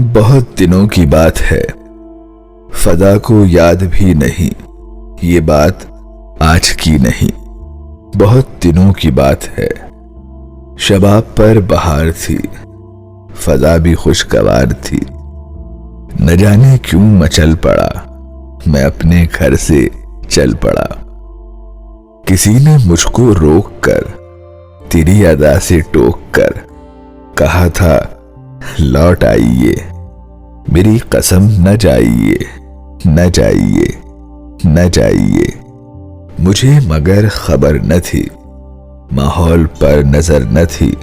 बहुत दिनों की बात है, फदा को याद भी नहीं, ये बात आज की नहीं। बहुत दिनों की बात है, शबाब पर बहार थी, फदा भी खुशगवार थी। न जाने क्यों मचल पड़ा, मैं अपने घर से चल पड़ा। किसी ने मुझको रोक कर, तेरी अदा से टोक कर कहा था लौट आइए, मेरी कसम न जाइए, न जाइए, न जाइए। मुझे मगर खबर न थी, माहौल पर नजर न थी,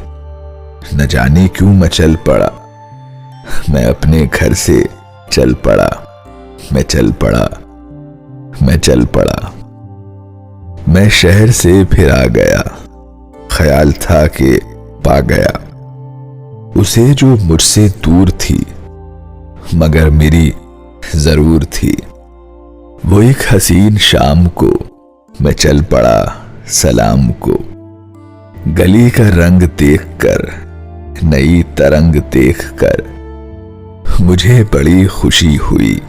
न जाने क्यों मचल पड़ा, मैं अपने घर से चल पड़ा। मैं चल पड़ा, मैं चल पड़ा। मैं शहर से फिर आ गया, ख्याल था कि पा गया उसे जो मुझसे दूर थी, मगर मेरी जरूर थी। वो एक हसीन शाम को मैं चल पड़ा सलाम को। गली का रंग देखकर, नई तरंग देखकर मुझे बड़ी खुशी हुई।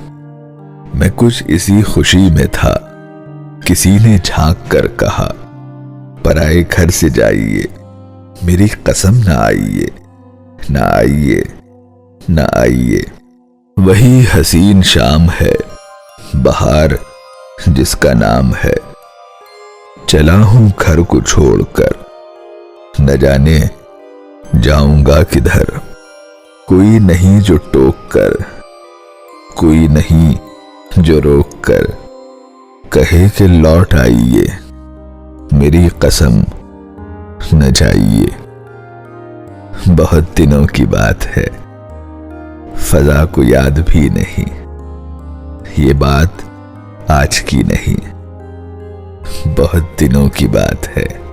मैं कुछ इसी खुशी में था, किसी ने झांक कर कहा पराए घर से जाइए, मेरी कसम न आइए, न आइए, न आइए। वही हसीन शाम है, बहार जिसका नाम है। चला हूं घर को छोड़कर, न जाने जाऊंगा किधर। कोई नहीं जो टोक कर, कोई नहीं जो रोक कर कहे कि लौट आइए, मेरी कसम न जाइए। बहुत दिनों की बात है, फदा को याद भी नहीं, ये बात आज की नहीं। बहुत दिनों की बात है।